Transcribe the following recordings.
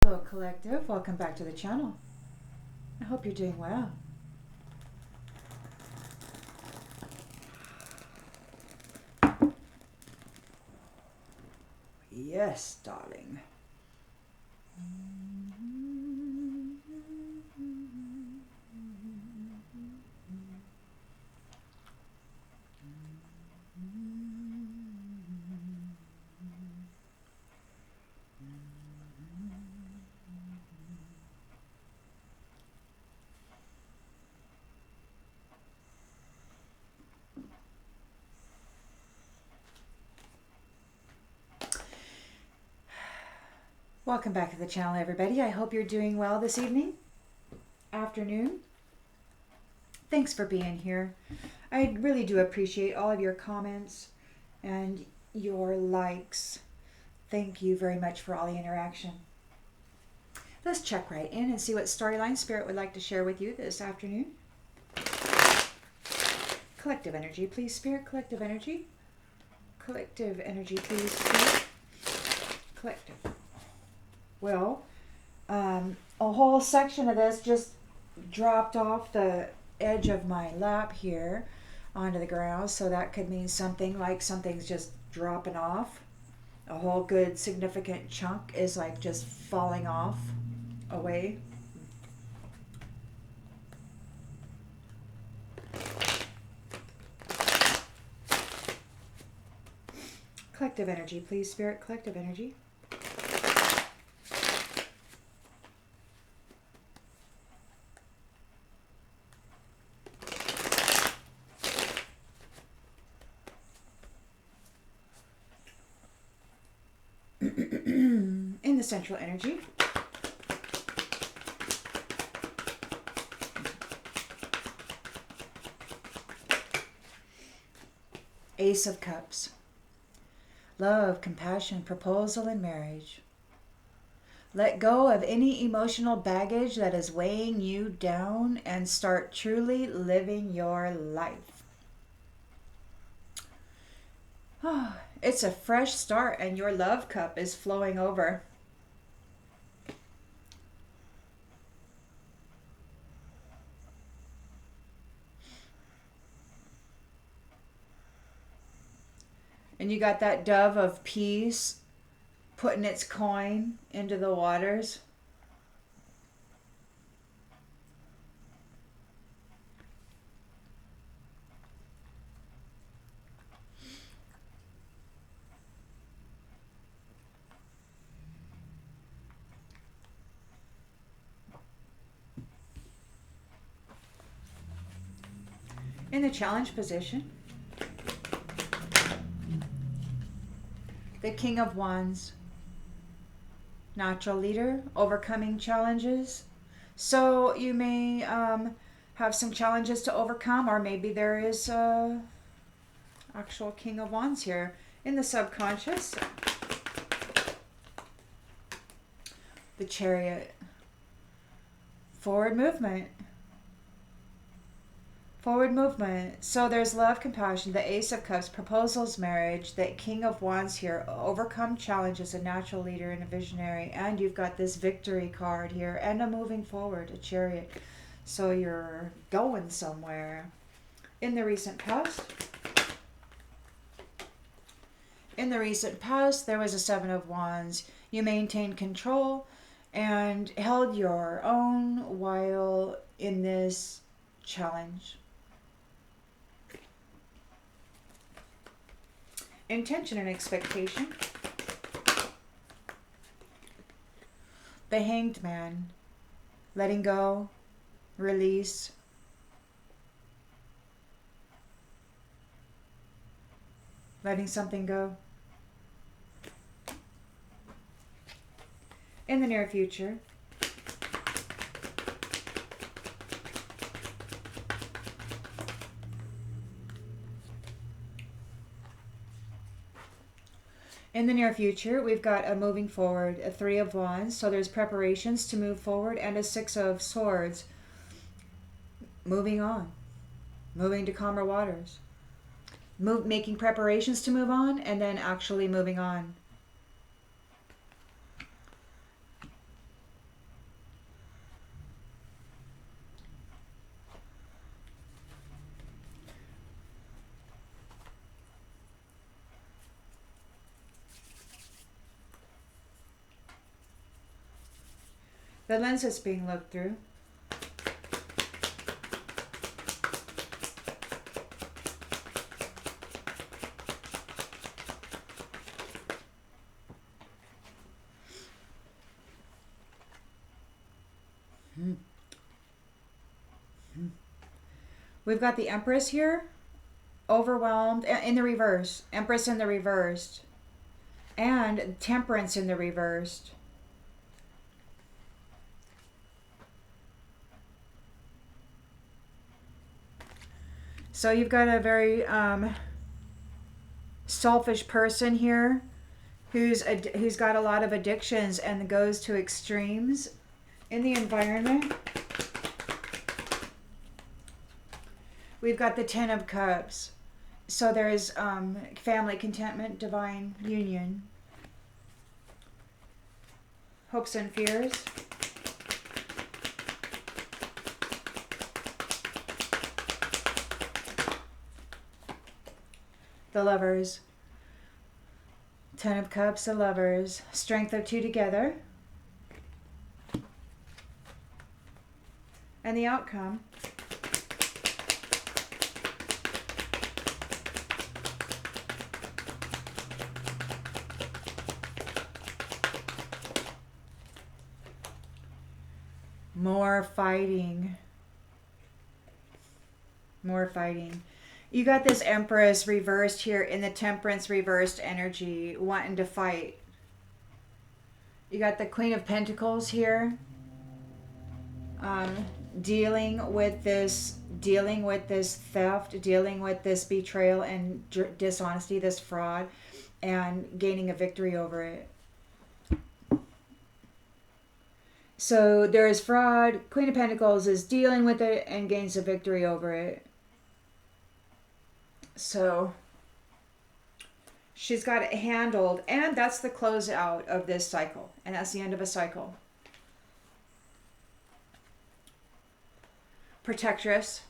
Hello collective, welcome back to the channel. I hope you're doing well. Yes, darling. Welcome back to the channel, everybody. I hope you're doing well this evening, afternoon. Thanks for being here. I really do appreciate all of your comments and your likes. Thank you very much for all the interaction. Let's check right in and see what storyline Spirit would like to share with you this afternoon. Collective energy, please, Spirit. Collective energy. Collective energy, please, Spirit. Collective. Well, a whole section of this just dropped off the edge of my lap here onto the ground, so that could mean something like something's just dropping off. A whole good significant chunk is like just falling off away. Collective energy, please, Spirit. Collective energy. In the central energy. Ace of Cups. Love, compassion, proposal, and marriage. Let go of any emotional baggage that is weighing you down and start truly living your life. It's a fresh start and your love cup is flowing over. And you got that dove of peace putting its coin into the waters. In the challenge position, the King of Wands, natural leader, overcoming challenges. So you may have some challenges to overcome, or maybe there is a actual King of Wands here. In the subconscious, the Chariot, forward movement. Forward movement. So there's love, compassion, the Ace of Cups, proposals, marriage, the King of Wands here, overcome challenges, a natural leader and a visionary, and you've got this victory card here, and a moving forward, a Chariot. So you're going somewhere. In the recent past, there was a Seven of Wands. You maintained control and held your own while in this challenge. Intention and expectation. The Hanged Man. Letting go. Release. Letting something go. In the near future, we've got a moving forward, a Three of Wands. So there's preparations to move forward, and a Six of Swords. Moving on. Moving to calmer waters. Making preparations to move on, and then actually moving on. The lens is being looked through. We've got the Empress here, overwhelmed, in the reverse. Empress in the reversed. And Temperance in the reversed. So you've got a very selfish person here who's got a lot of addictions and goes to extremes in the environment. We've got the Ten of Cups. So there's family contentment, divine union. Hopes and fears. The Lovers. Ten of Cups, the Lovers. Strength of two together. And the outcome. More fighting. More fighting. You got this Empress reversed here in the Temperance reversed energy, wanting to fight. You got the Queen of Pentacles here, dealing with this theft, dealing with this betrayal and dishonesty, this fraud, and gaining a victory over it. So there is fraud. Queen of Pentacles is dealing with it and gains a victory over it. So she's got it handled, and that's the closeout of this cycle, and that's the end of a cycle. Protectress.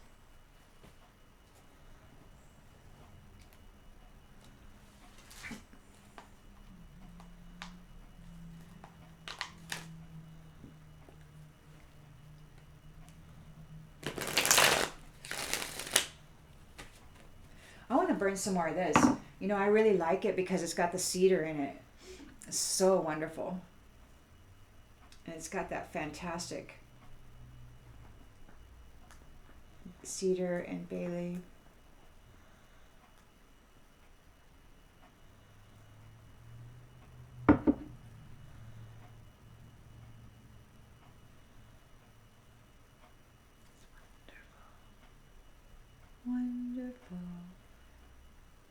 I want to burn some more of this. You know, I really like it because it's got the cedar in it. It's so wonderful. And it's got that fantastic cedar and bay leaf. Wonderful.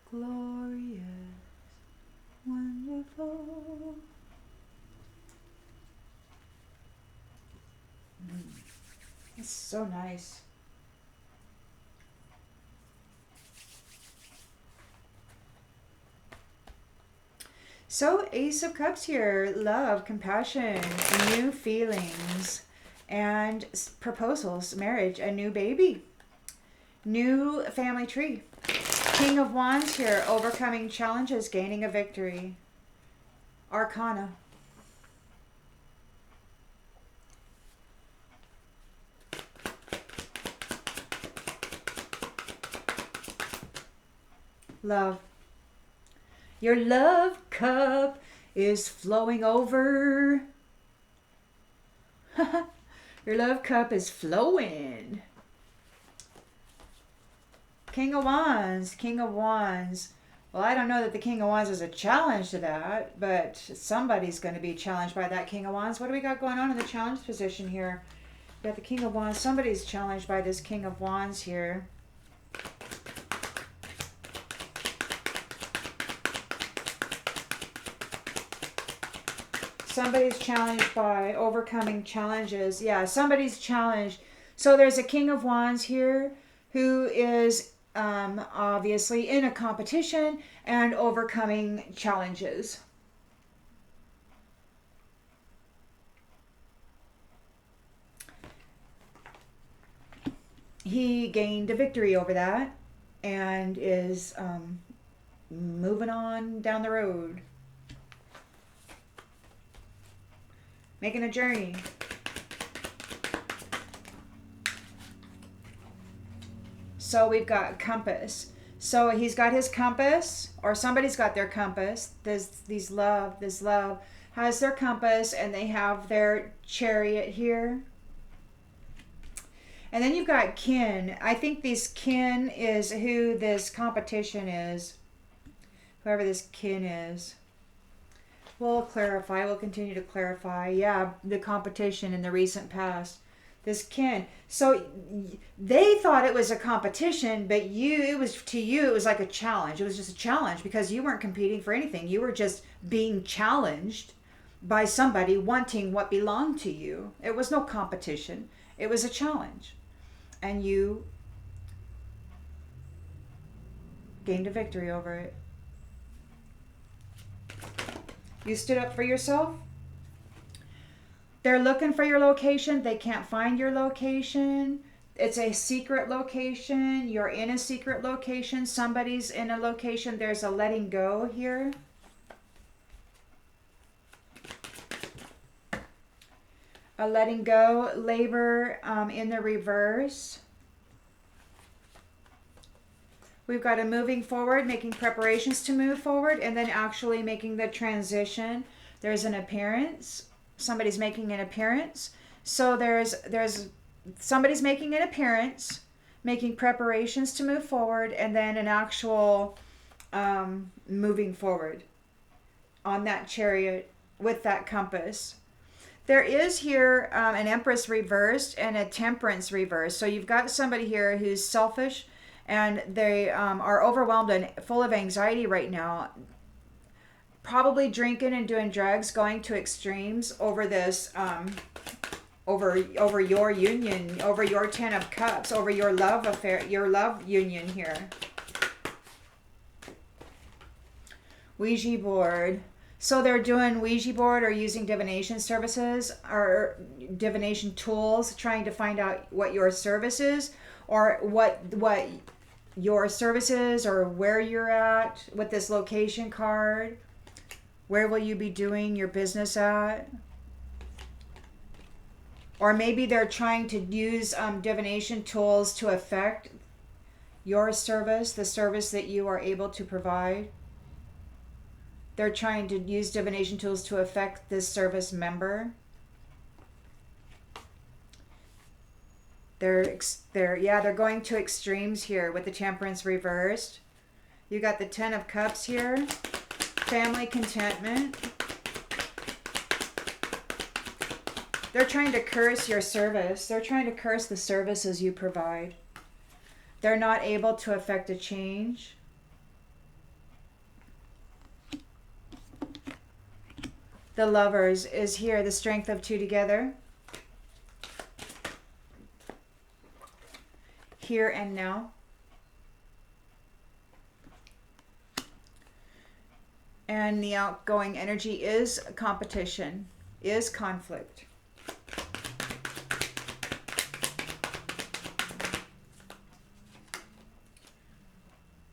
Glorious, wonderful. It's so nice. So Ace of Cups here, love, compassion, new feelings, and proposals, marriage, a new baby, new family tree. King of Wands here, overcoming challenges, gaining a victory. Arcana. Love. Your love cup is flowing over. Your love cup is flowing. King of Wands, King of Wands. Well, I don't know that the King of Wands is a challenge to that, but somebody's going to be challenged by that King of Wands. What do we got going on in the challenge position here? We got the King of Wands. Somebody's challenged by this King of Wands here. Somebody's challenged by overcoming challenges. Yeah, somebody's challenged. So there's a King of Wands here who is obviously in a competition and overcoming challenges. He gained a victory over that and is moving on down the road. Making a journey. So we've got compass. So he's got his compass, or somebody's got their compass. This love has their compass, and they have their chariot here. And then you've got kin. I think this kin is who this competition is. Whoever this kin is. We'll clarify. We'll continue to clarify. Yeah, the competition in the recent past. This kin. So they thought it was a competition, but it was like a challenge. It was just a challenge because you weren't competing for anything. You were just being challenged by somebody wanting what belonged to you. It was no competition. It was a challenge. And you gained a victory over it. You stood up for yourself. They're looking for your location. They can't find your location. It's a secret location. You're in a secret location. Somebody's in a location. There's a letting go here. A letting go, labor in the reverse. We've got a moving forward, making preparations to move forward, and then actually making the transition. There's an appearance. Somebody's making an appearance. So there's somebody's making an appearance, making preparations to move forward, and then an actual moving forward on that chariot with that compass. There is here an Empress reversed and a Temperance reversed. So you've got somebody here who's selfish, and they are overwhelmed and full of anxiety right now. Probably drinking and doing drugs, going to extremes over this, over your union, over your 10 of Cups, over your love affair, your love union here. Ouija board. So they're doing Ouija board or using divination services or divination tools, trying to find out what your service is, or what your service is, or where you're at with this location card. Where will you be doing your business at? Or maybe they're trying to use divination tools to affect your service, the service that you are able to provide. They're trying to use divination tools to affect this service member. They're going to extremes here with the Temperance reversed. You got the 10 of Cups here. Family contentment. They're trying to curse your service. They're trying to curse the services you provide. They're not able to affect a change. The Lovers is here, the strength of two together. Here and now. And the outgoing energy is competition, is conflict.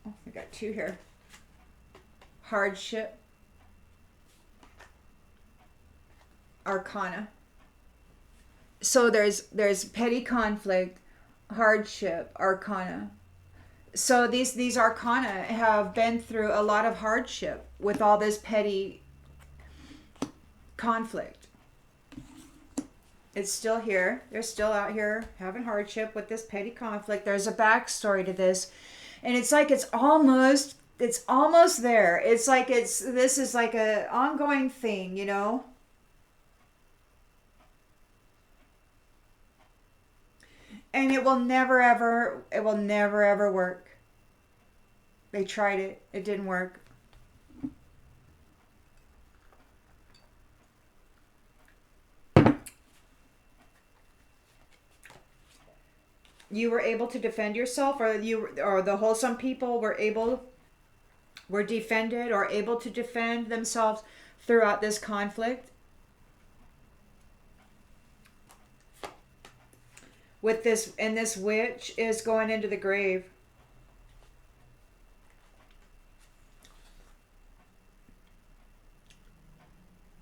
Oh, we got two here. Hardship. Arcana. So there's petty conflict, hardship, Arcana. So these Arcana have been through a lot of hardship with all this petty conflict. It's still here. They're still out here having hardship with this petty conflict. There's a backstory to this, and it's like it's almost there. It's like this is like a ongoing thing, you know. And it will never ever work. They tried it. It didn't work. You were able to defend yourself, or the wholesome people were defended or able to defend themselves throughout this conflict. With this, and this witch is going into the grave.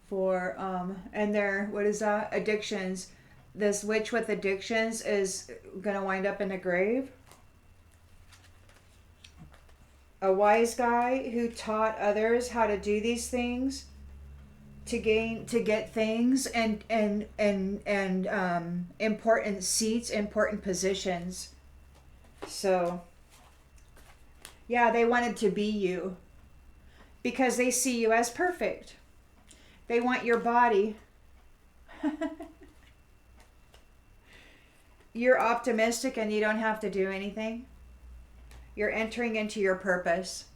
For and their, what is that? Addictions. This witch with addictions is gonna wind up in the grave. a wise guy who taught others how to do these things to get things and important seats, important positions. So yeah, they wanted to be you because they see you as perfect. They want your body. You're optimistic and you don't have to do anything. You're entering into your purpose.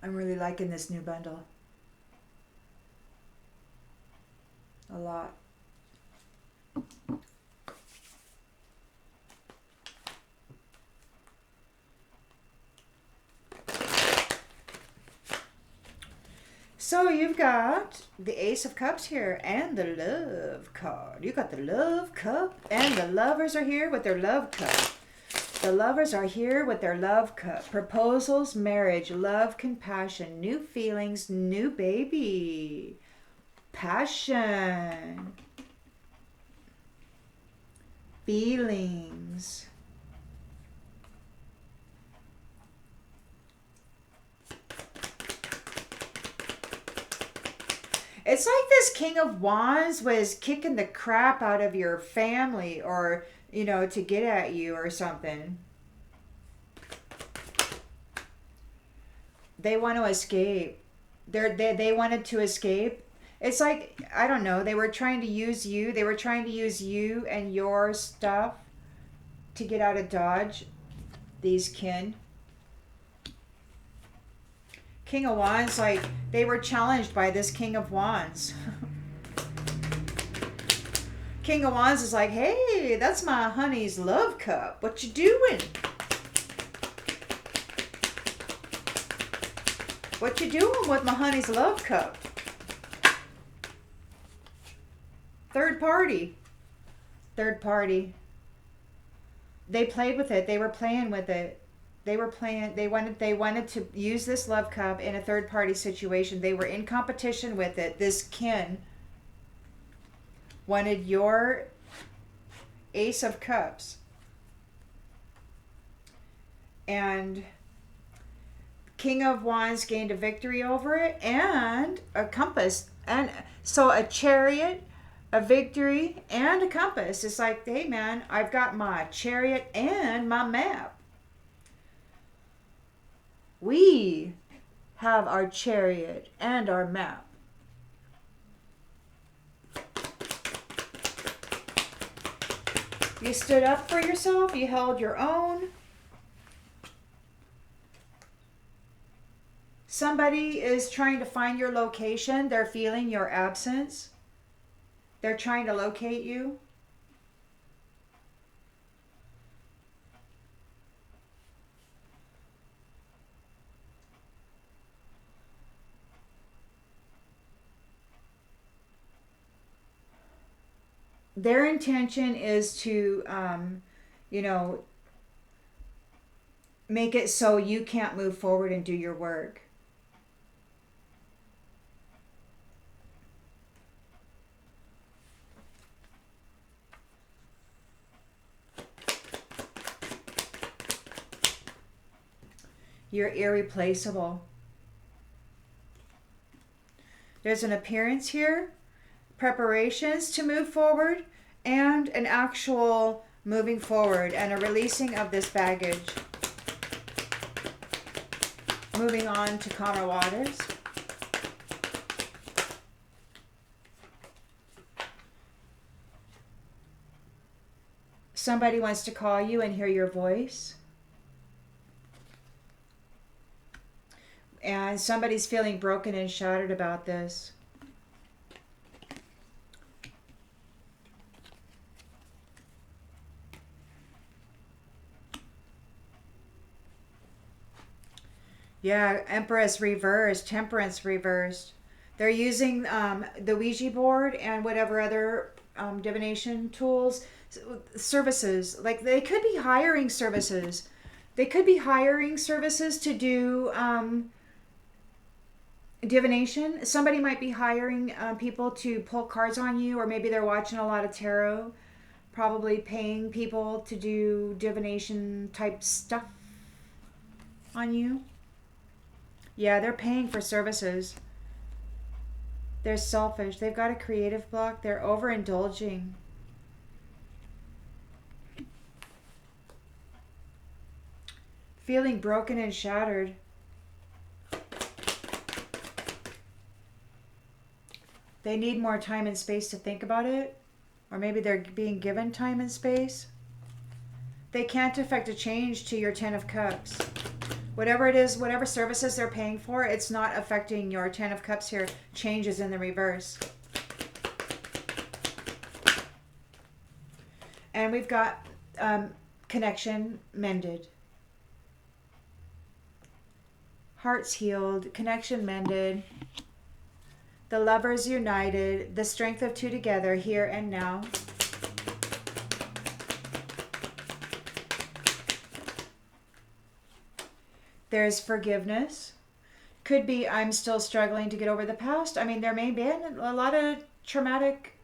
I'm really liking this new bundle. A lot. So you've got the Ace of Cups here and the Love card. You got the Love Cup and the lovers are here with their Love Cup. The lovers are here with their Love Cup. Proposals, marriage, love, compassion, new feelings, new baby, passion, feelings. It's like this King of Wands was kicking the crap out of your family or, you know, to get at you or something. They want to escape. They wanted to escape. It's like, I don't know, they were trying to use you. They were trying to use you and your stuff to get out of Dodge, these kin. King of Wands, like, they were challenged by this King of Wands. King of Wands is like, hey, that's my honey's love cup. What you doing? What you doing with my honey's love cup? Third party. Third party. They played with it. They were playing with it. They wanted to use this love cup in a third party situation. They were in competition with it. This kin wanted your Ace of Cups. And King of Wands gained a victory over it and a compass. And so a chariot, a victory, and a compass. It's like, hey man, I've got my chariot and my map. We have our chariot and our map. You stood up for yourself. You held your own. Somebody is trying to find your location. They're feeling your absence. They're trying to locate you. Their intention is to, you know, make it so you can't move forward and do your work. You're irreplaceable. There's an appearance here, preparations to move forward, and an actual moving forward and a releasing of this baggage. Moving on to calmer waters. Somebody wants to call you and hear your voice. And somebody's feeling broken and shattered about this. Yeah, Empress reversed, Temperance reversed. They're using the Ouija board and whatever other divination tools, services. Like they could be hiring services. They could be hiring services to do divination. Somebody might be hiring people to pull cards on you, or maybe they're watching a lot of tarot. Probably paying people to do divination type stuff on you. Yeah, they're paying for services. They're selfish. They've got a creative block. They're overindulging. Feeling broken and shattered. They need more time and space to think about it. Or maybe they're being given time and space. They can't affect a change to your Ten of Cups. Whatever it is, whatever services they're paying for, it's not affecting your Ten of Cups here. Changes in the reverse. And we've got connection mended. Hearts healed. Connection mended. The lovers united. The strength of two together here and now. There's forgiveness. Could be I'm still struggling to get over the past. I mean, there may be a lot of traumatic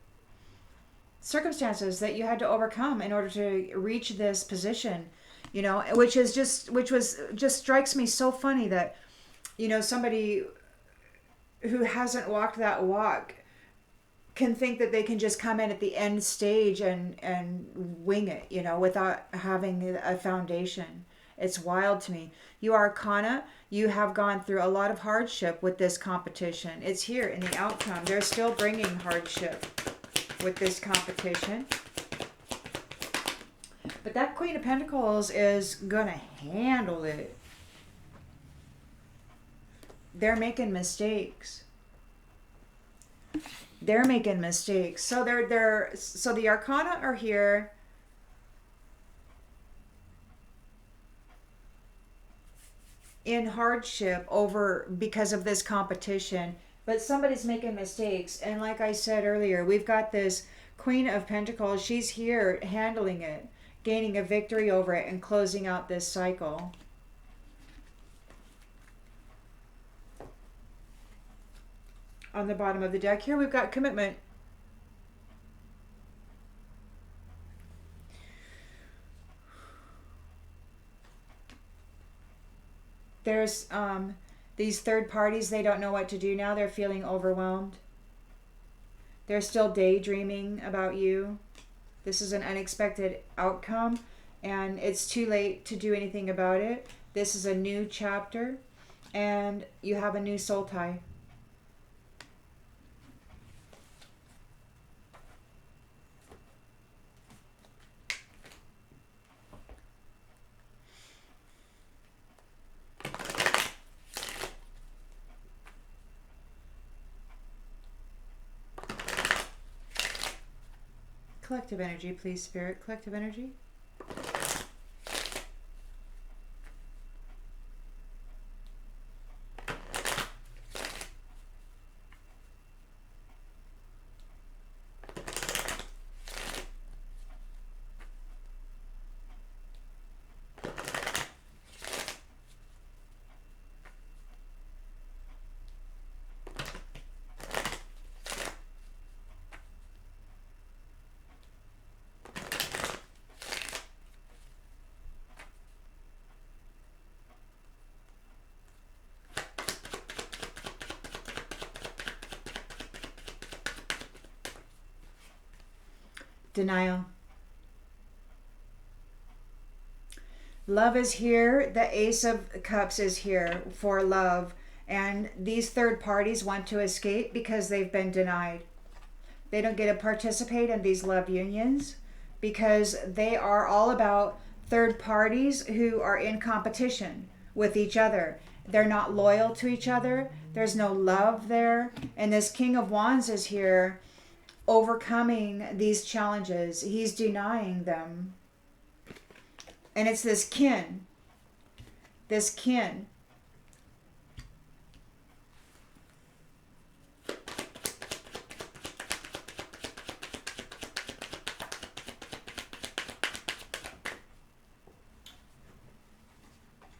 circumstances that you had to overcome in order to reach this position, you know, which just strikes me so funny that, you know, somebody who hasn't walked that walk can think that they can just come in at the end stage and wing it, you know, without having a foundation. It's wild to me. You are Arcana. You have gone through a lot of hardship with this competition. It's here in the outcome. They're still bringing hardship with this competition. But that Queen of Pentacles is going to handle it. They're making mistakes. They're making mistakes. So so the Arcana are here. In hardship over because of this competition, but somebody's making mistakes. And like I said earlier, we've got this Queen of Pentacles. She's here handling it, gaining a victory over it, and closing out this cycle. On the bottom of the deck here, we've got commitment. There's these third parties, they don't know what to do now. They're feeling overwhelmed. They're still daydreaming about you. This is an unexpected outcome, and it's too late to do anything about it. This is a new chapter, and you have a new soul tie. Collective energy, please, Spirit. Collective energy. Denial. Love is here. The Ace of Cups is here for love. And these third parties want to escape because they've been denied. They don't get to participate in these love unions because they are all about third parties who are in competition with each other. They're not loyal to each other. There's no love there. And this King of Wands is here overcoming these challenges. He's denying them. And it's this kin. This kin.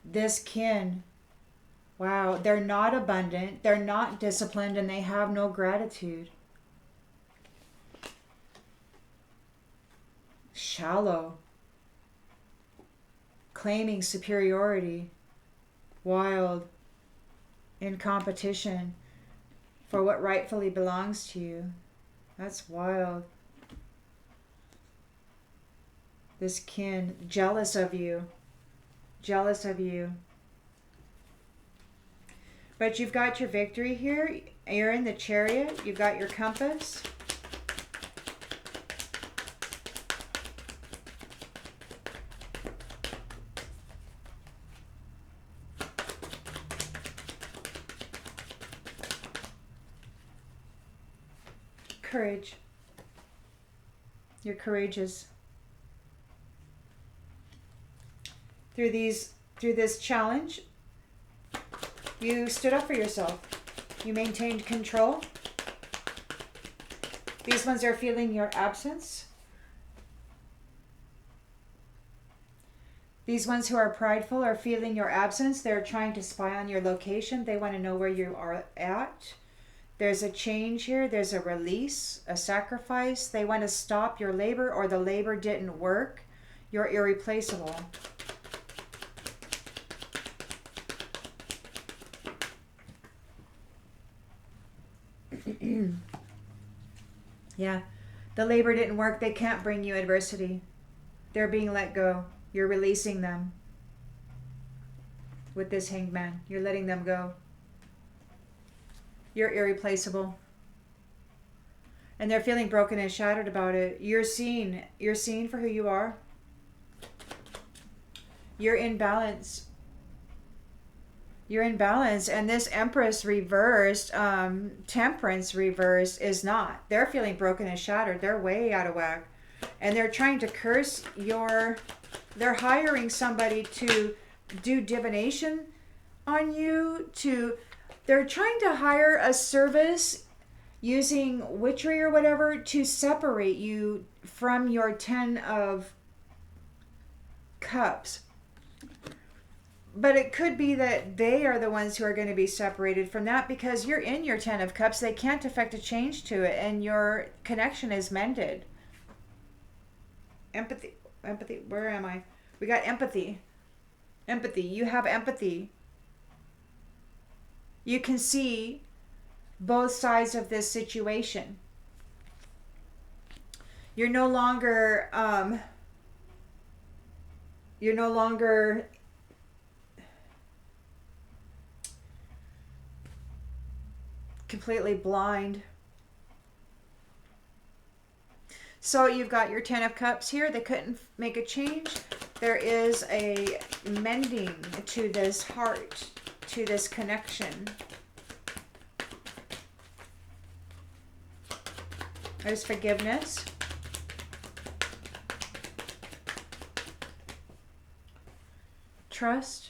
This kin. Wow, they're not abundant, they're not disciplined, and they have no gratitude. Shallow. Claiming superiority. Wild. In competition for what rightfully belongs to you. That's wild. This kin, jealous of you. Jealous of you. But you've got your victory here. You're in the Chariot. You've got your compass. Courage. You're courageous. Through this challenge, you stood up for yourself. You maintained control. These ones are feeling your absence. These ones who are prideful are feeling your absence. They're trying to spy on your location. They want to know where you are at. There's a change here. There's a release, a sacrifice. They want to stop your labor, or the labor didn't work. You're irreplaceable. Yeah, the labor didn't work. They can't bring you adversity. They're being let go. You're releasing them. With this Hanged Man, you're letting them go. You're irreplaceable. And they're feeling broken and shattered about it. You're seen. You're seen for who you are. You're in balance. You're in balance, and this Empress reversed, Temperance reversed is not. They're feeling broken and shattered. They're way out of whack. And they're trying to curse your... They're hiring somebody to do divination on you. They're trying to hire a service using witchery or whatever to separate you from your 10 of Cups. But it could be that they are the ones who are going to be separated from that, because you're in your 10 of Cups. They can't affect a change to it, and your connection is mended. Empathy. Where am I? We got empathy. Empathy. You have empathy. You can see both sides of this situation. You're no longer completely blind. So you've got your 10 of Cups here. They couldn't make a change. There is a mending to this heart, to this connection. There's forgiveness. Trust.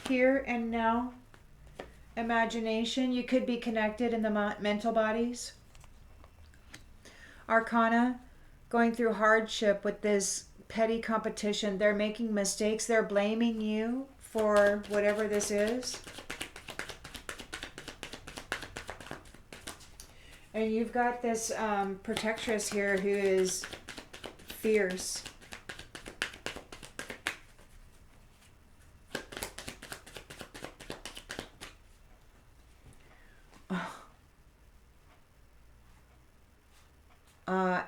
Here and now. Imagination. You could be connected in the mental bodies. Arcana. Going through hardship with this petty competition. They're making mistakes. They're blaming you for whatever this is. And you've got this protectress here who is fierce.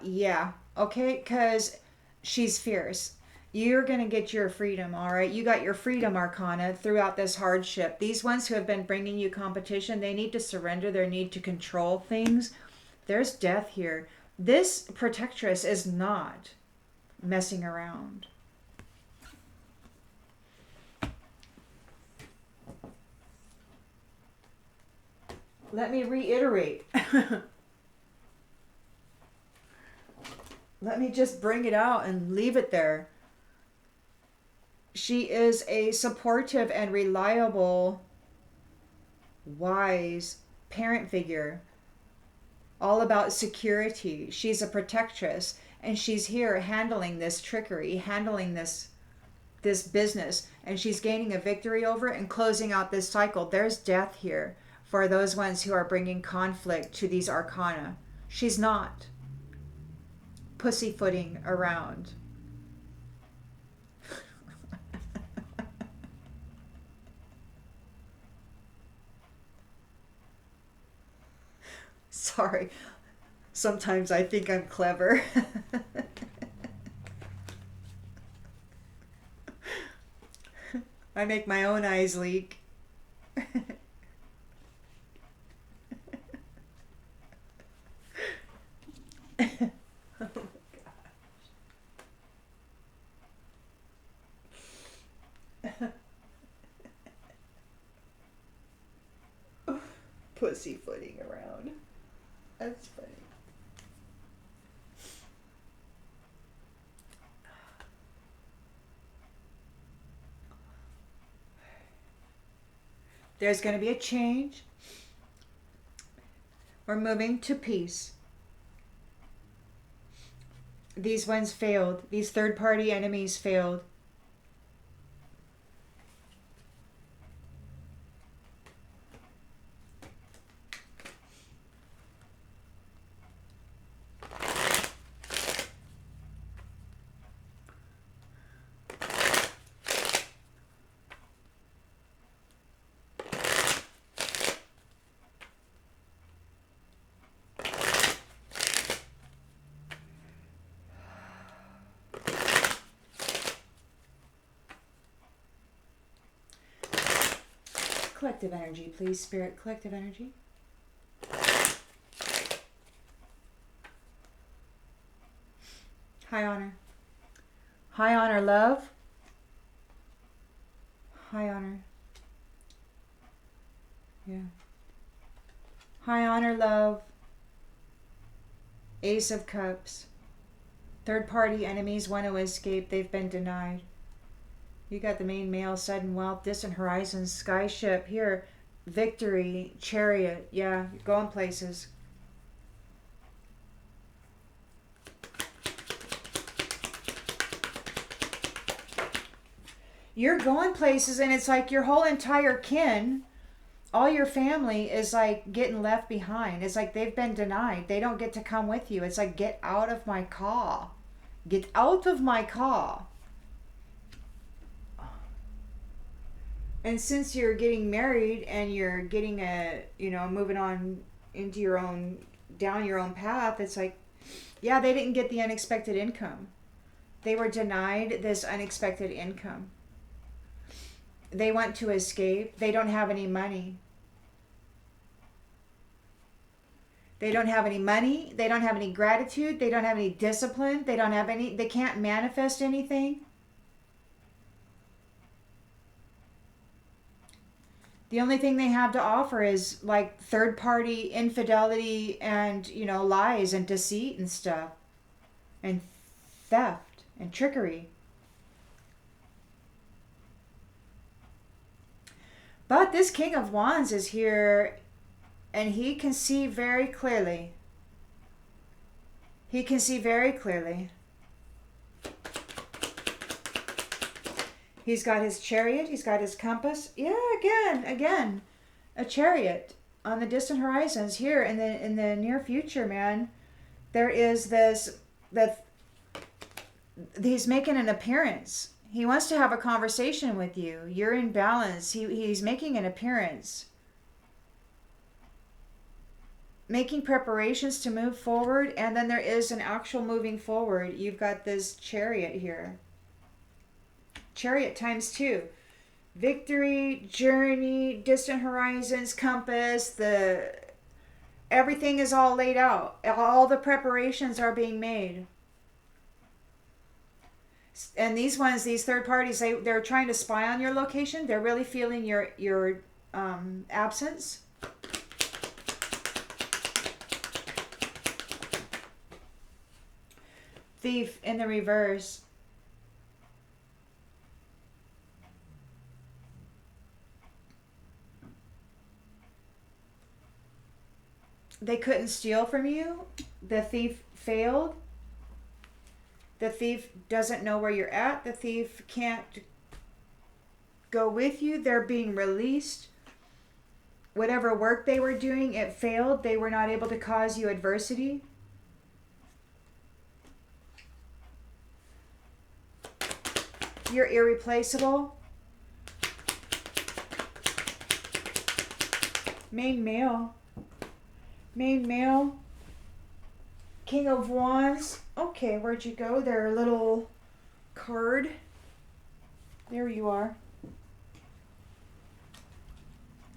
Yeah. Okay, because she's fierce. You're going to get your freedom, all right? You got your freedom, Arcana, throughout this hardship. These ones who have been bringing you competition, they need to surrender their need to control things. There's death here. This protectress is not messing around. Let me reiterate. Let me just bring it out and leave it there. She is a supportive and reliable, wise parent figure, all about security. She's a protectress, and she's here handling this trickery, handling this business, and she's gaining a victory over it and closing out this cycle. There's death here for those ones who are bringing conflict to these arcana. She's not pussyfooting around. Sorry, sometimes I think I'm clever. I make my own eyes leak. Pussyfooting around. That's funny. There's going to be a change. We're moving to peace. These ones failed. These third-party enemies failed. Collective energy, please, Spirit. Collective energy. High honor. High honor, love. High honor. Yeah. High honor, love. Ace of Cups. Third party enemies want to escape. They've been denied. You got the main male, sudden wealth, distant horizons, sky ship. Here, victory, chariot. Yeah, you're going places. You're going places, and it's like your whole entire kin, all your family is like getting left behind. It's like they've been denied. They don't get to come with you. It's like, get out of my car. Get out of my car. And since you're getting married and you're getting moving on into your own, down your own path, it's like, yeah, they didn't get the unexpected income. They were denied this unexpected income. They want to escape. They don't have any money. They don't have any money. They don't have any gratitude. They don't have any discipline. They can't manifest anything. The only thing they have to offer is like third party infidelity and, lies and deceit and stuff. And theft and trickery. But this King of Wands is here, and he can see very clearly. He can see very clearly. He's got his chariot. He's got his compass. Yeah, again, a chariot on the distant horizons. Here in the near future, man, there is this that he's making an appearance. He wants to have a conversation with you. You're in balance. He's making an appearance. Making preparations to move forward, and then there is an actual moving forward. You've got this chariot here. Chariot times 2. Victory, journey, distant horizons, compass, Everything is all laid out. All the preparations are being made. And these ones, these third parties, they're trying to spy on your location. They're really feeling your absence. Thief in the reverse. They couldn't steal from you. The thief failed. The thief doesn't know where you're at. The thief can't go with you. They're being released. Whatever work they were doing, it failed. They were not able to cause you adversity. You're irreplaceable. Main male. Main male. King of Wands. Okay, where'd you go? Their little card. There you are.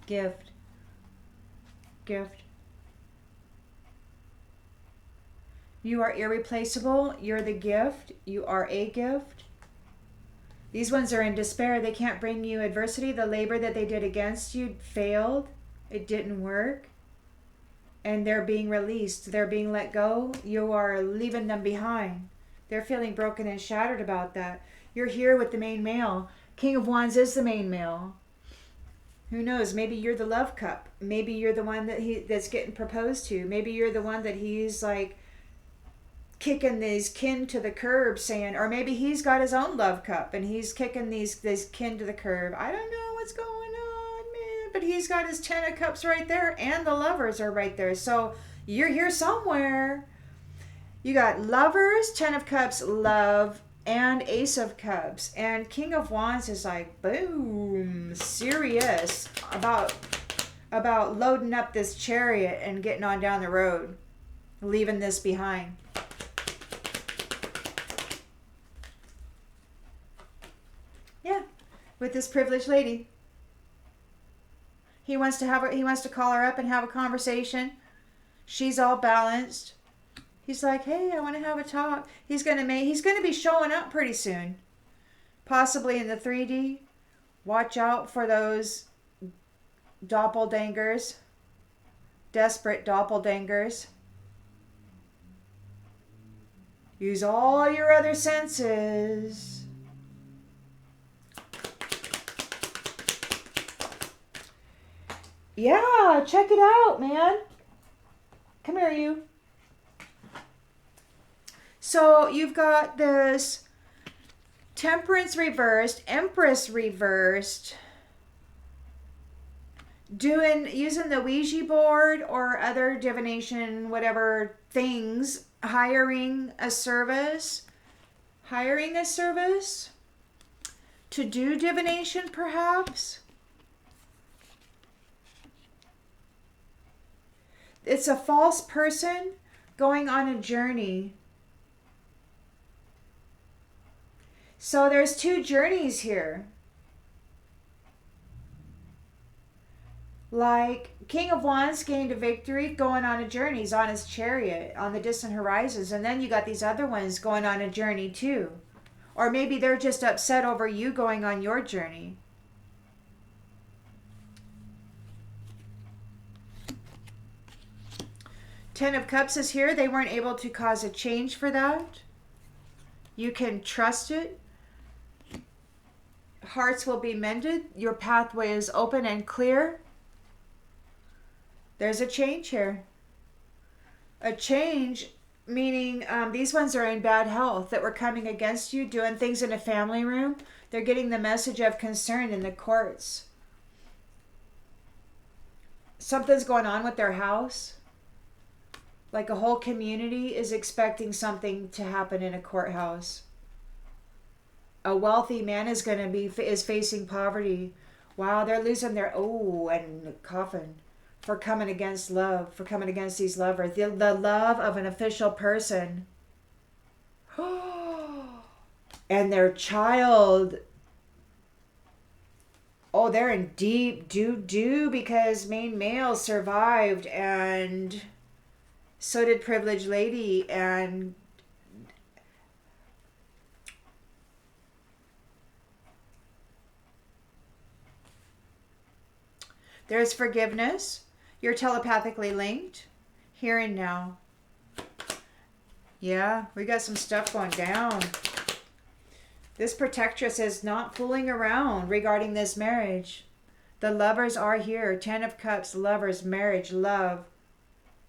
Gift. Gift. You are irreplaceable. You're the gift. You are a gift. These ones are in despair. They can't bring you adversity. The labor that they did against you failed. It didn't work. And they're being released. They're being let go. You are leaving them behind. They're feeling broken and shattered about that. You're here with the main male. King of Wands is the main male. Who knows? Maybe you're the love cup. Maybe you're the one that's getting proposed to. Maybe you're the one that he's like kicking these kin to the curb, saying, or maybe he's got his own love cup and he's kicking these kin to the curb. I don't know what's going on, man. But he's got his 10 of cups right there and the lovers are right there. So you're here somewhere. You got lovers, 10 of cups, love, and ace of cups. And King of Wands is like, boom, serious about loading up this chariot and getting on down the road, leaving this behind. Yeah, with this privileged lady. He wants to call her up and have a conversation. She's all balanced. He's like, hey, I want to have a talk. He's gonna be showing up pretty soon, possibly in the 3D. Watch out for those doppelgangers, desperate doppelgangers. Use all your other senses. Yeah, check it out, man. Come here, you. So you've got this Temperance reversed, Empress reversed, using the Ouija board or other divination, whatever things, hiring a service to do divination, perhaps. It's a false person going on a journey. So there's two journeys here. Like King of Wands gained a victory going on a journey. He's on his chariot on the distant horizons. And then you got these other ones going on a journey too. Or maybe they're just upset over you going on your journey. Ten of Cups is here. They weren't able to cause a change for that. You can trust it. Hearts will be mended. Your pathway is open and clear. There's a change here. A change, meaning these ones are in bad health that were coming against you, doing things in a family room. They're getting the message of concern in the courts. Something's going on with their house. Like a whole community is expecting something to happen in a courthouse. A wealthy man is facing poverty. Wow, they're losing their and coffin for coming against love, for coming against these lovers. The love of an official person. And their child. Oh, they're in deep doo-doo because main male survived, and so did privileged lady, and there's forgiveness. You're telepathically linked here and now. Yeah, we got some stuff going down. This protectress is not fooling around regarding this marriage. The lovers are here. 10 of Cups, lovers, marriage, love.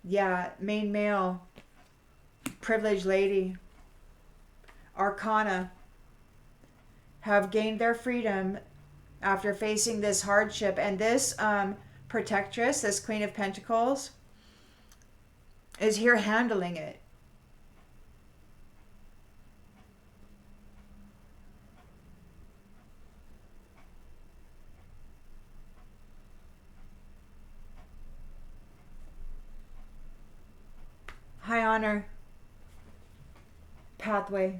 Yeah, main male. Privileged lady. Arcana have gained their freedom after facing this hardship. And this protectress, this Queen of Pentacles, is here handling it. High honor. Pathway.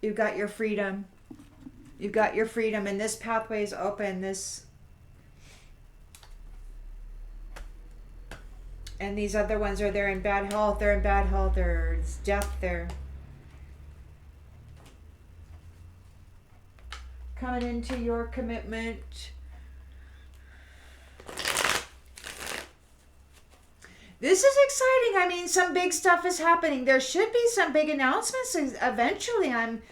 You've got your freedom. You've got your freedom, and this pathway is open. And these other ones are there in bad health. They're in bad health. There's death there. Coming into your commitment. This is exciting. I mean, some big stuff is happening. There should be some big announcements eventually. I'm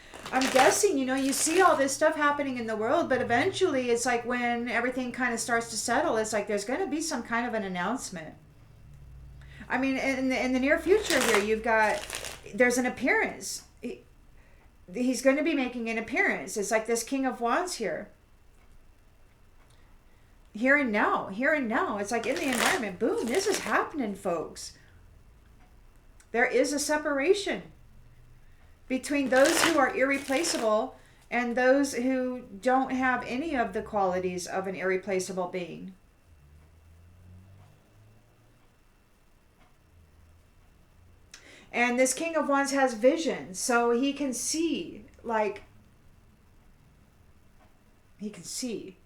guessing, you see all this stuff happening in the world, but eventually it's like when everything kind of starts to settle, it's like there's going to be some kind of an announcement. I mean, in the near future here, there's an appearance. He's going to be making an appearance. It's like this King of Wands here. Here and now. It's like in the environment. Boom, this is happening, folks. There is a separation between those who are irreplaceable and those who don't have any of the qualities of an irreplaceable being. And this King of Wands has vision, so he can see, he can see.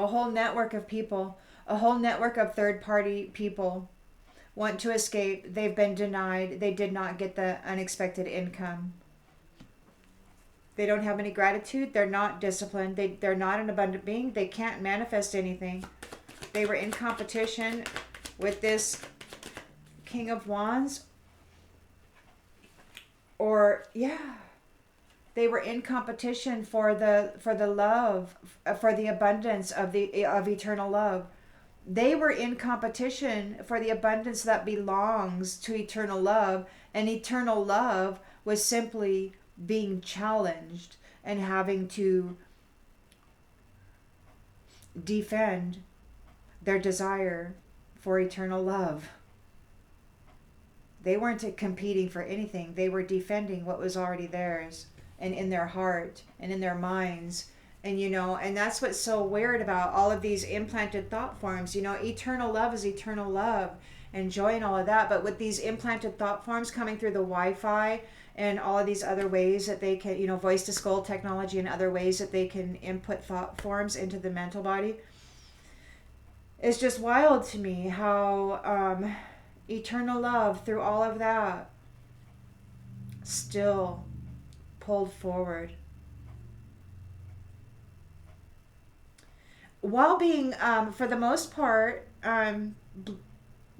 A whole network of people, a whole network of third-party people want to escape. They've been denied. They did not get the unexpected income. They don't have any gratitude. They're not disciplined. They're not an abundant being. They can't manifest anything. They were in competition with this King of Wands. They were in competition for the love, for the abundance of eternal love. They were in competition for the abundance that belongs to eternal love, and eternal love was simply being challenged and having to defend their desire for eternal love. They weren't competing for anything. They were defending what was already theirs and in their heart and in their minds. And that's what's so weird about all of these implanted thought forms. Eternal love is eternal love and joy and all of that. But with these implanted thought forms coming through the Wi-Fi and all of these other ways that they can, voice to skull technology and other ways that they can input thought forms into the mental body, it's just wild to me how eternal love through all of that still pulled forward. While being, for the most part,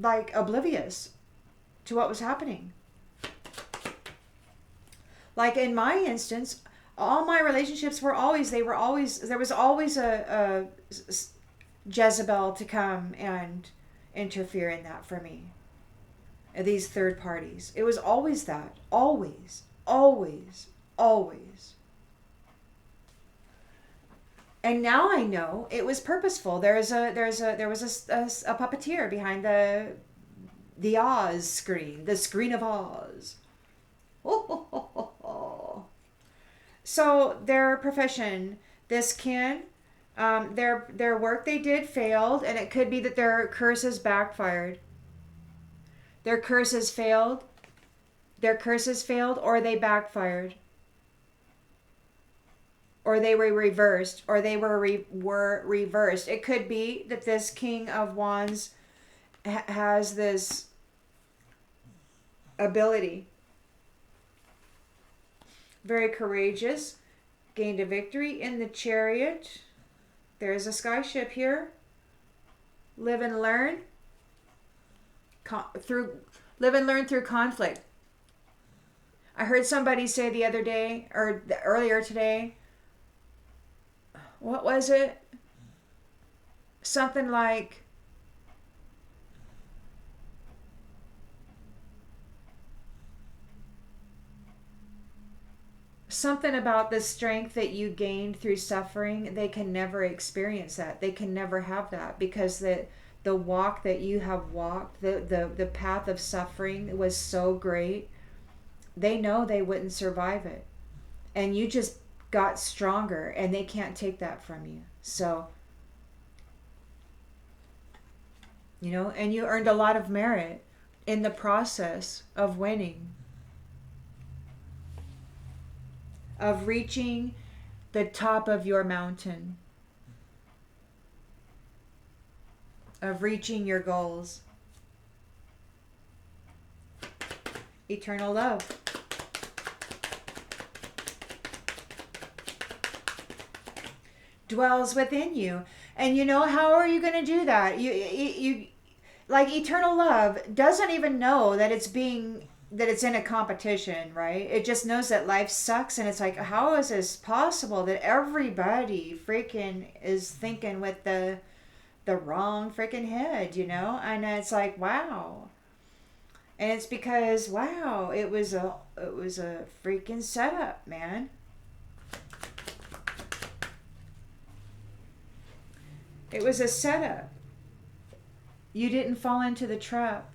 oblivious to what was happening. Like in my instance, all my relationships there was always a Jezebel to come and interfere in that for me. These third parties. It was always that. Always. And now I know it was purposeful. There was a puppeteer behind the Oz screen, the screen of Oz. So their profession, this kin, Their work they did failed, and it could be that their curses backfired. Their curses failed. Their curses failed, or they backfired, or they were reversed, or they were reversed. It could be that this King of Wands has this ability. Very courageous. Gained a victory in the Chariot. There's a skyship here. Live and learn. Live and learn through conflict. I heard somebody say the other day, or earlier today, what was it? Something like, something about the strength that you gained through suffering. They can never experience that. They can never have that, because the walk that you have walked, the path of suffering was so great. They know they wouldn't survive it. And you just got stronger, and they can't take that from you. So, and you earned a lot of merit in the process of winning, of reaching the top of your mountain, of reaching your goals. Eternal love. Dwells within you. And how are you going to do that? You like, eternal love doesn't even know that it's in a competition, right? It just knows that life sucks, and it's like, how is this possible that everybody freaking is thinking with the wrong freaking head, And it's like, wow. And it's because, wow, it was a freaking setup, man. It was a setup. You didn't fall into the trap.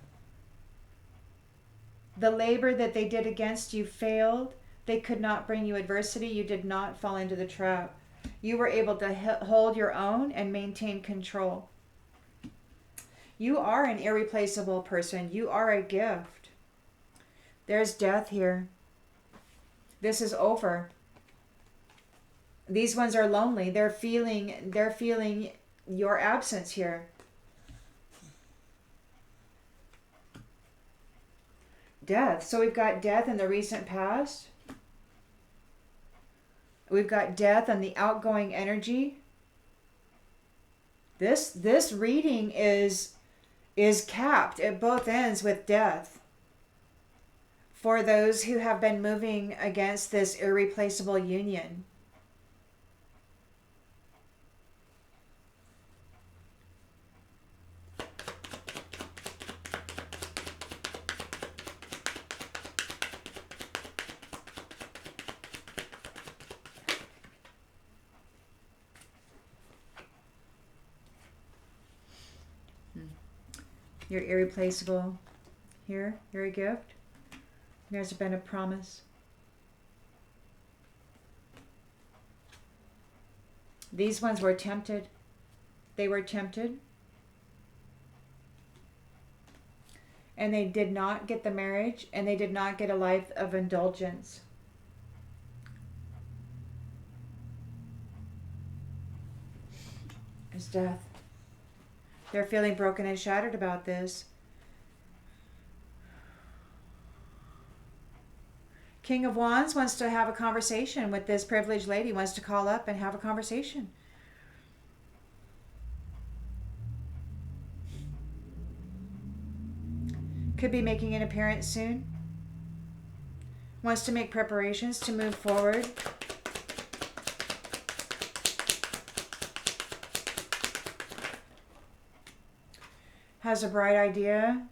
The labor that they did against you failed. They could not bring you adversity. You did not fall into the trap. You were able to hold your own and maintain control. You are an irreplaceable person. You are a gift. There's death here. This is over. These ones are lonely. They're feeling your absence here. Death. So we've got death in the recent past. We've got death and the outgoing energy. This reading is capped at both ends with death. For those who have been moving against this irreplaceable union. You're irreplaceable here. You're a gift. There's been a promise. These ones were tempted. They were tempted. And they did not get the marriage, and they did not get a life of indulgence. It's death. They're feeling broken and shattered about this. King of Wands wants to have a conversation with this privileged lady, wants to call up and have a conversation. Could be making an appearance soon. Wants to make preparations to move forward. Has a bright idea.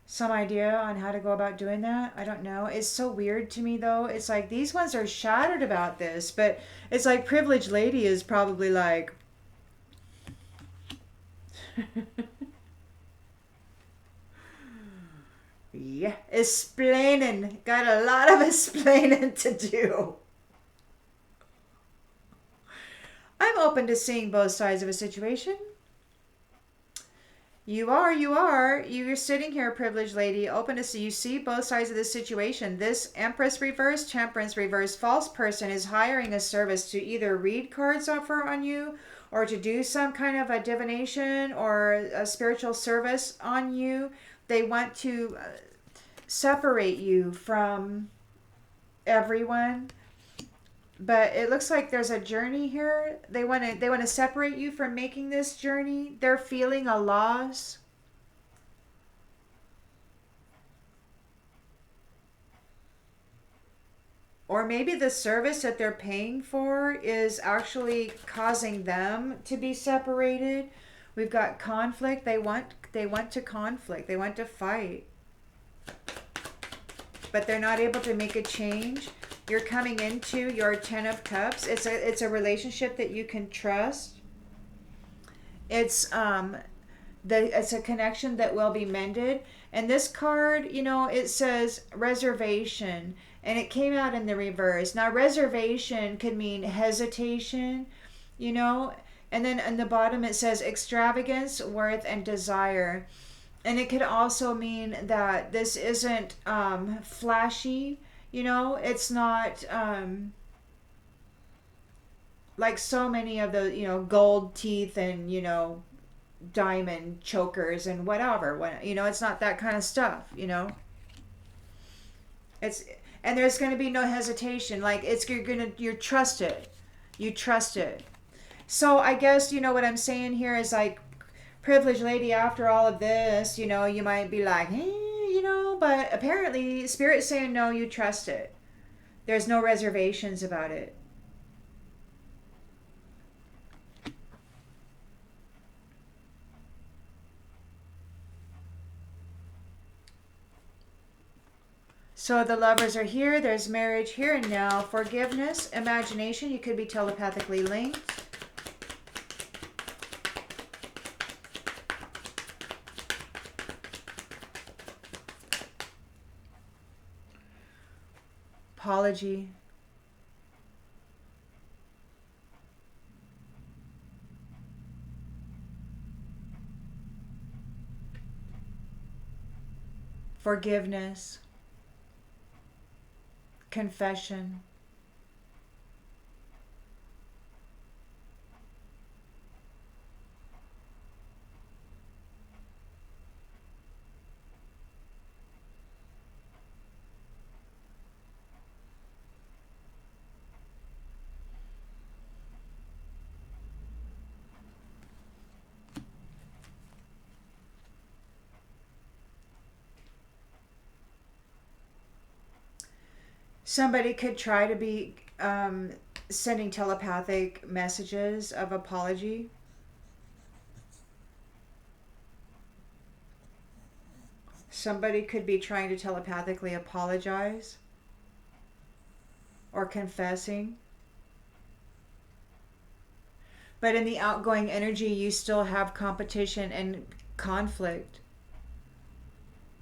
Some idea on how to go about doing that. I don't know. It's so weird to me, though. It's like these ones are shattered about this, but it's like privileged lady is probably like, yeah, explaining. Got a lot of explaining to do. I'm open to seeing both sides of a situation. You are. You're sitting here, privileged lady, open to see. You see both sides of the situation. This Empress reverse, Temperance reverse, false person is hiring a service to either read cards on you, or to do some kind of a divination or a spiritual service on you. They want to separate you from everyone. But it looks like there's a journey here. They want to separate you from making this journey. They're feeling a loss. Or maybe the service that they're paying for is actually causing them to be separated. We've got conflict. They want to conflict. They want to fight. But they're not able to make a change. You're coming into your 10 of Cups. It's a relationship that you can trust. It's it's a connection that will be mended. And this card, it says reservation, and it came out in the reverse. Now, reservation could mean hesitation, and then in the bottom it says extravagance, worth, and desire. And it could also mean that this isn't flashy. It's not like so many of the, gold teeth and, diamond chokers and whatever. It's not that kind of stuff, It's, and there's going to be no hesitation. Like, you trust it. You trust it. So I guess, what I'm saying here is, like, privileged lady, after all of this, you might be like, but apparently Spirit's saying no, you trust it. There's no reservations about it. So the lovers are here. There's marriage here and now. Forgiveness, imagination. You could be telepathically linked. Apology. Forgiveness. Confession. Somebody could try to be sending telepathic messages of apology. Somebody could be trying to telepathically apologize or confessing. But in the outgoing energy, you still have competition and conflict,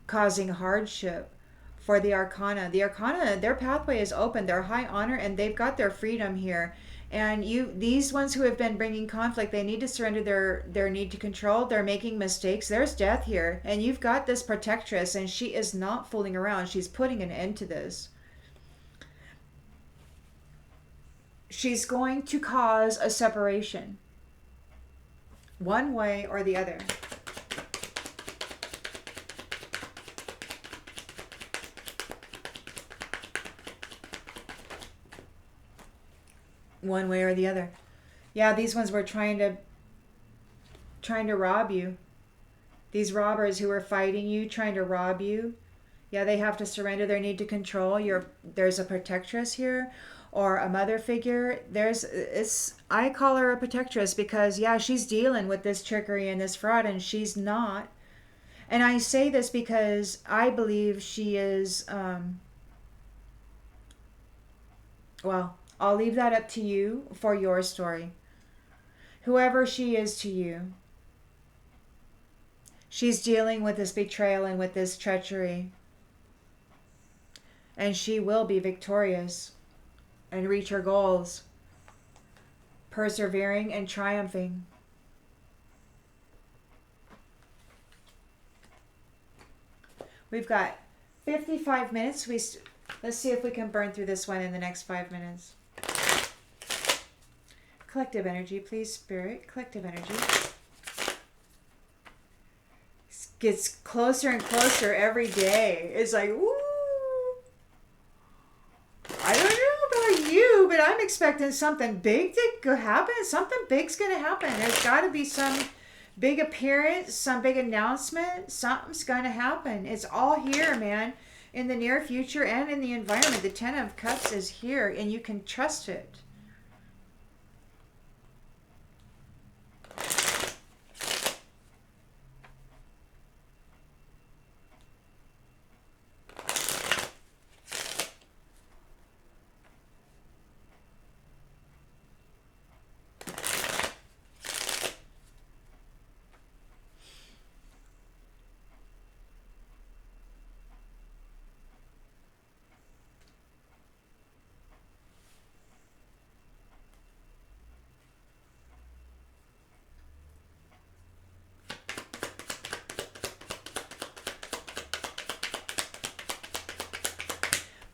causing hardship. For the Arcana, their pathway is open. They're high honor and they've got their freedom here. And these ones who have been bringing conflict, they need to surrender their need to control. They're making mistakes. There's death here. And you've got this protectress, and she is not fooling around. She's putting an end to this. She's going to cause a separation, one way or the other. One way or the other. Yeah, these ones were trying to rob you. These robbers who were fighting you, trying to rob you. Yeah, they have to surrender their need to control. There's a protectress here, or a mother figure. I call her a protectress because, yeah, she's dealing with this trickery and this fraud, and she's not. And I say this because I believe she is, well, I'll leave that up to you for your story. Whoever she is to you, she's dealing with this betrayal and with this treachery. And she will be victorious and reach her goals. persevering and triumphing. We've got 55 minutes. Let's see if we can burn through this one in the next 5 minutes. Collective energy, please, Spirit. Collective energy. It gets closer and closer every day. It's like, woo! I don't know about you, but I'm expecting something big to happen. Something big's going to happen. There's got to be some big appearance, some big announcement. Something's going to happen. It's all here, man. In the near future and in the environment. The Ten of Cups is here, and you can trust it.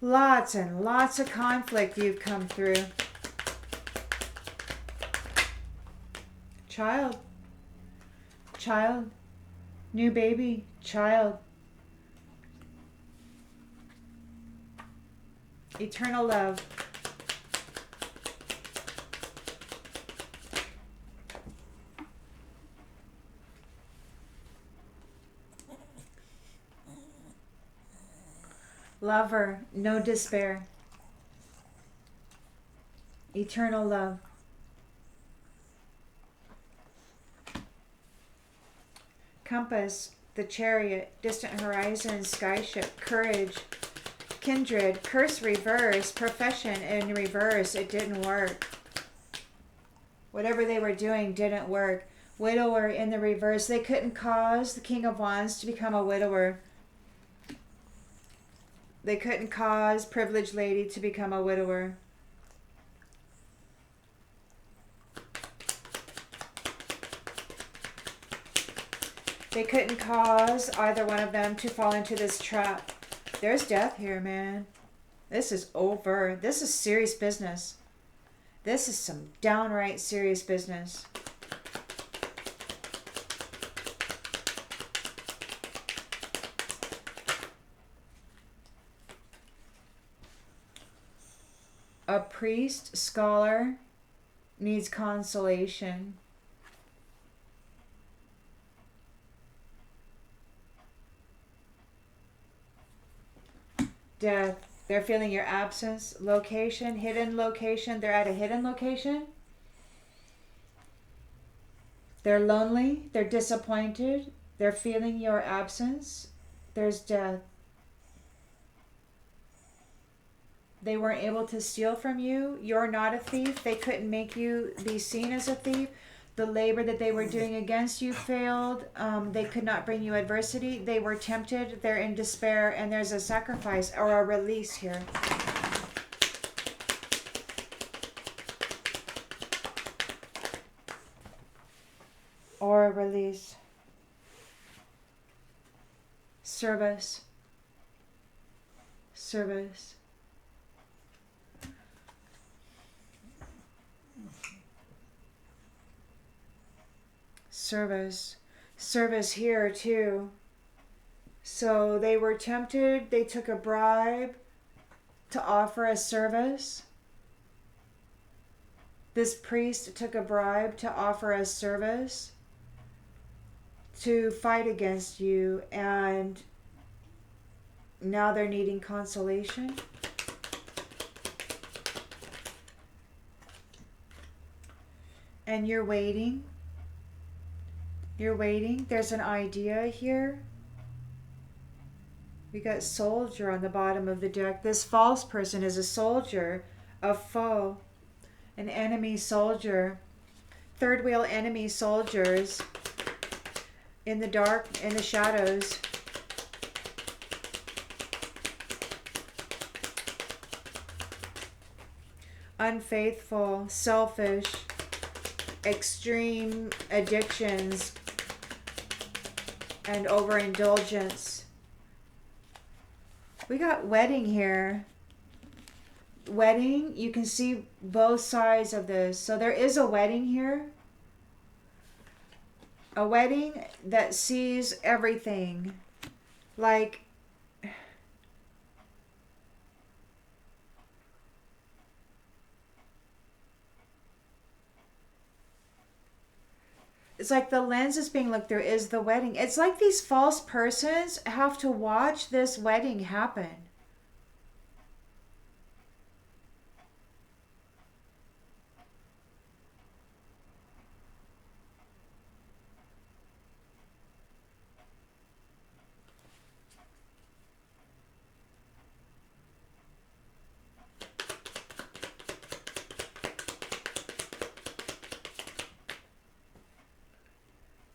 Lots and lots of conflict you've come through. Child. Child. New baby. Child. Eternal love. Lover, no despair. Eternal love. Compass, the Chariot, distant horizon, skyship, courage, kindred, curse reverse, profession in reverse. It didn't work. Whatever they were doing didn't work. Widower in the reverse. They couldn't cause the King of Wands to become a widower. They couldn't cause privileged lady to become a widower. They couldn't cause either one of them to fall into this trap. There's death here, man. This is over. This is serious business. This is some downright serious business. A priest, scholar, needs consolation. Death. They're feeling your absence. Location, hidden location. They're at a hidden location. They're lonely. They're disappointed. They're feeling your absence. There's death. They weren't able to steal from you. You're not a thief. They couldn't make you be seen as a thief. The labor that they were doing against you failed. They could not bring you adversity. They were tempted. They're in despair. And there's a sacrifice or a release here. Or a release. Service. Service. Service here too. So they were tempted. They took a bribe to offer a service. This priest took a bribe to offer a service to fight against you, and now they're needing consolation. And you're waiting. You're waiting. There's an idea here. We got soldier on the bottom of the deck. This false person is a soldier, a foe, an enemy soldier. Third wheel enemy soldiers in the dark, in the shadows. Unfaithful, selfish, extreme addictions and overindulgence. We got wedding here. Wedding, you can see both sides of this. So there is a wedding here. A wedding that sees everything. Like, it's like the lens is being looked through is the wedding. It's like these false persons have to watch this wedding happen.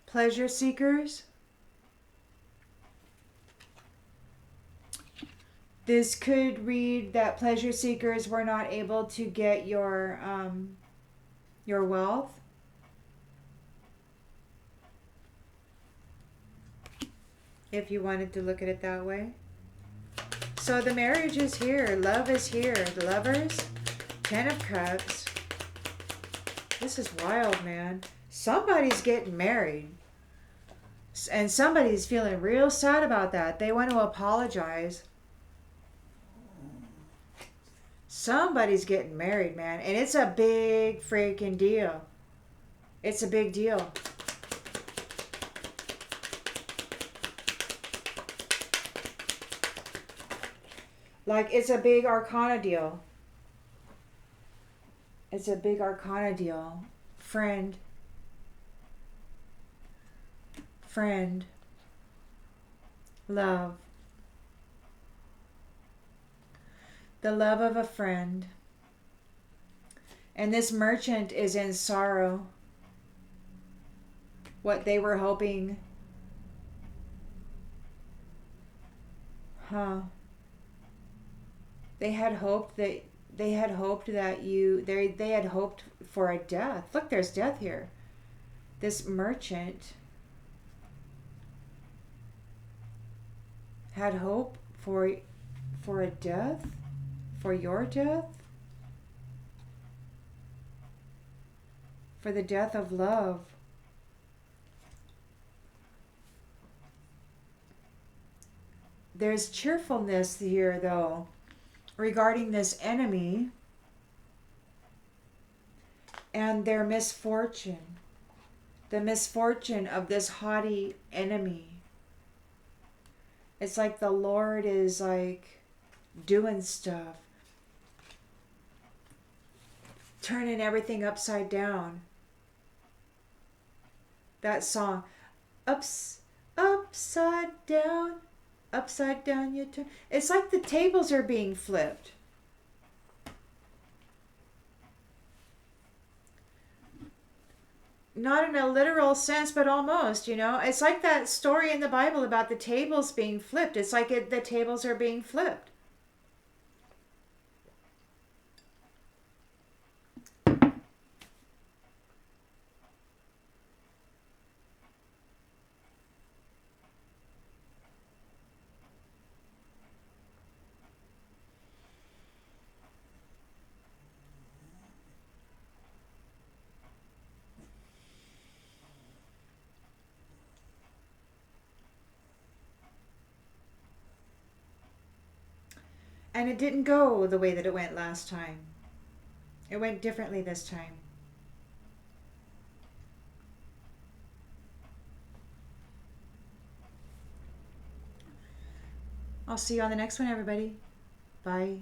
Pleasure seekers. This could read that pleasure seekers were not able to get your wealth. If you wanted to look at it that way. So the marriage is here. Love is here. The lovers. 10 of Cups. This is wild, man. Somebody's getting married. And somebody's feeling real sad about that. They want to apologize. Somebody's getting married, man. And it's a big freaking deal. It's a big deal. Like, it's a big Arcana deal. It's a big Arcana deal. Friend. Friend. Love. The love of a friend. And this merchant is in sorrow. What they were hoping. They had hoped that they had hoped for a death. Look, there's death here. This merchant had hope for a death, for your death, for the death of love. There's cheerfulness here, though, regarding this enemy and their misfortune. The misfortune of this haughty enemy. It's like the Lord is like doing stuff. Turning everything upside down. That song. Upside down. Upside down you turn. It's like the tables are being flipped. Not in a literal sense, but almost, you know. It's like that story in the Bible about the tables being flipped. It's like the tables are being flipped. And it didn't go the way that it went last time. It went differently this time. I'll see you on the next one, everybody. Bye.